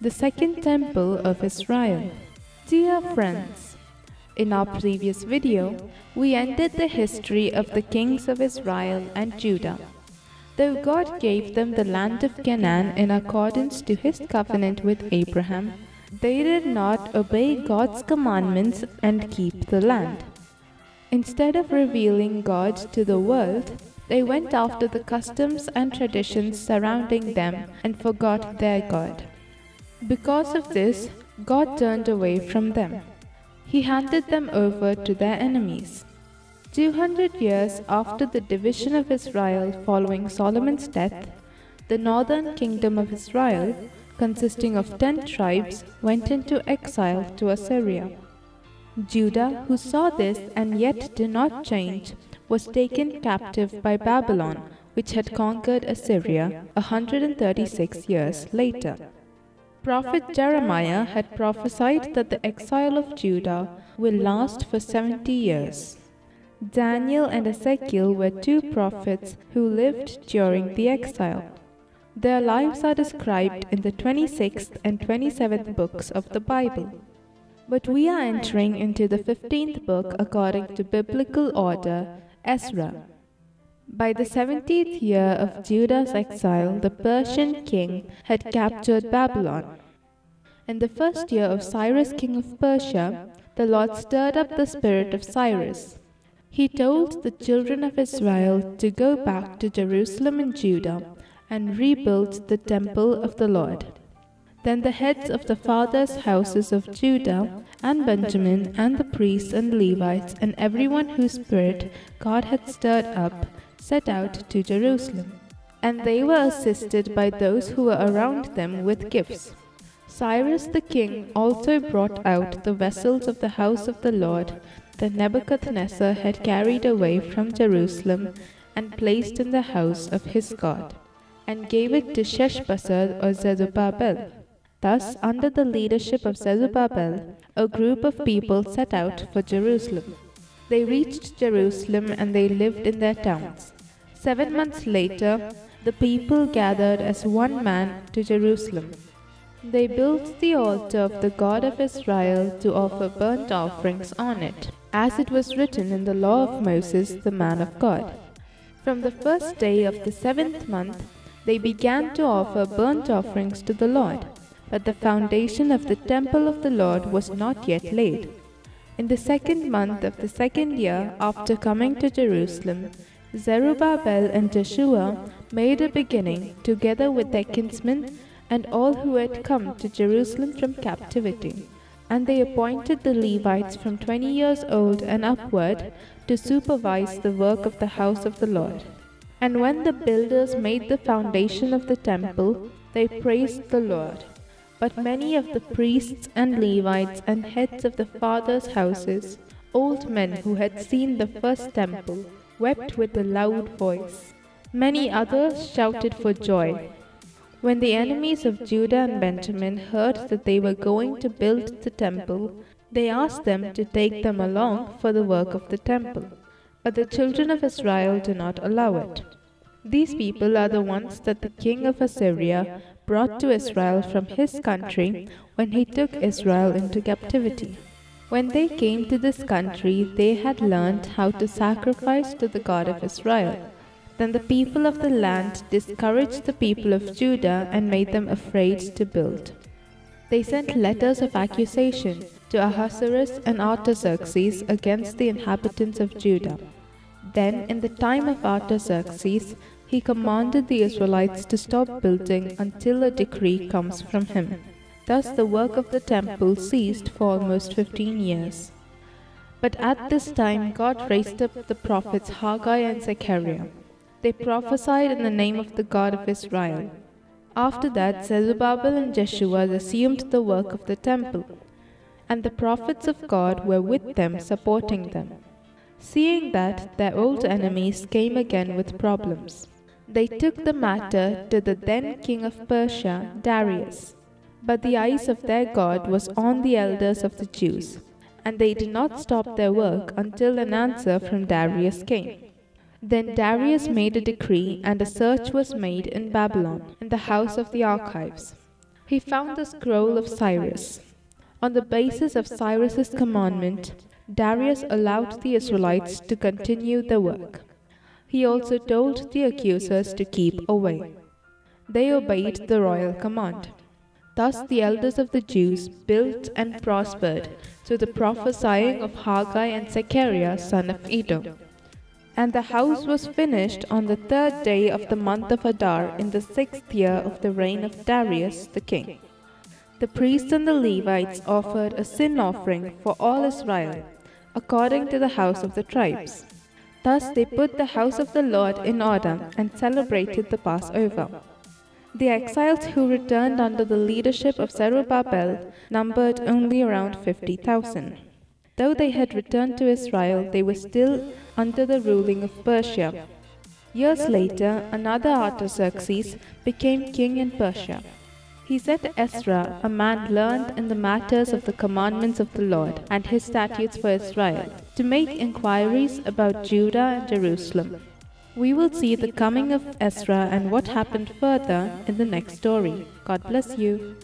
The Second Temple of Israel. Dear friends, in our previous video, we ended the history of the kings of Israel and Judah. Though God gave them the land of Canaan in accordance to his covenant with Abraham, they did not obey God's commandments and keep the land. Instead of revealing God to the world, they went after the customs and traditions surrounding them and forgot their God. Because of this, God turned away from them. He handed them over to their enemies. 200 years after the division of Israel following Solomon's death, the northern kingdom of Israel, consisting of 10 tribes, went into exile to Assyria. Judah, who saw this and yet did not change, was taken captive by Babylon, which had conquered Assyria 136 years later. Prophet Jeremiah had prophesied that the exile of Judah will last for 70 years. Daniel and Ezekiel were two prophets who lived during the exile. Their lives are described in the 26th and 27th books of the Bible. But we are entering into the 15th book according to biblical order, Ezra. By the 70th year of Judah's exile, the Persian king had captured Babylon. In the first year of Cyrus king of Persia, the Lord stirred up the spirit of Cyrus. He told the children of Israel to go back to Jerusalem and Judah and rebuild the temple of the Lord. Then the heads of the fathers' houses of Judah and Benjamin and the priests and Levites and everyone whose spirit God had stirred up set out to Jerusalem. And they were assisted by those who were around them with gifts. Cyrus the king also brought out the vessels of the house of the Lord that Nebuchadnezzar had carried away from Jerusalem and placed in the house of his God, and gave it to Sheshbazzar or Zerubbabel. Thus, under the leadership of Zerubbabel, a group of people set out for Jerusalem. They reached Jerusalem and they lived in their towns. 7 months later, the people gathered as one man to Jerusalem. They built the altar of the God of Israel to offer burnt offerings on it, as it was written in the law of Moses, the man of God. From the first day of the 7th month, they began to offer burnt offerings to the Lord. But the foundation of the temple of the Lord was not yet laid. In the 2nd month of the 2nd year after coming to Jerusalem, Zerubbabel and Joshua made a beginning, together with their kinsmen and all who had come to Jerusalem from captivity. And they appointed the Levites from 20 years old and upward to supervise the work of the house of the Lord. And when the builders made the foundation of the temple, they praised the Lord. But many of the priests and Levites and heads of the fathers' houses, old men who had seen the first temple, wept with a loud voice. Many others shouted for joy. When the enemies of Judah and Benjamin heard that they were going to build the temple, they asked them to take them along for the work of the temple. But the children of Israel did not allow it. These people are the ones that the king of Assyria brought to Israel from his country when he took Israel into captivity. When they came to this country, they had learned how to sacrifice to the God of Israel. Then the people of the land discouraged the people of Judah and made them afraid to build. They sent letters of accusation to Ahasuerus and Artaxerxes against the inhabitants of Judah. Then, in the time of Artaxerxes, he commanded the Israelites to stop building until a decree comes from him. Thus the work of the temple ceased for almost 15 years. But at this time God raised up the prophets Haggai and Zechariah. They prophesied in the name of the God of Israel. After that, Zerubbabel and Joshua assumed the work of the temple, and the prophets of God were with them, supporting them. Seeing that, their old enemies came again with problems. They took the matter to the then king of Persia, Darius. But the eyes of their God was on the elders of the Jews, and they did not stop their work until an answer from Darius came. Then Darius made a decree, and a search was made in Babylon, in the house of the archives. He found the scroll of Cyrus. On the basis of Cyrus's commandment, Darius allowed the Israelites to continue the work. He also told the accusers to keep away. They obeyed the royal command. Thus the elders of the Jews built and prospered through the prophesying of Haggai and Zechariah son of Iddo. And the house was finished on the 3rd day of the month of Adar in the 6th year of the reign of Darius the king. The priests and the Levites offered a sin offering for all Israel, according to the house of the tribes. Thus they put the house of the Lord in order and celebrated the Passover. The exiles who returned under the leadership of Zerubbabel numbered only around 50,000. Though they had returned to Israel, they were still under the ruling of Persia. Years later, another Artaxerxes became king in Persia. He set Ezra, a man learned in the matters of the commandments of the Lord and his statutes for Israel, to make inquiries about Judah and Jerusalem. We will see the coming of Ezra and what happened further in the next story. God bless you.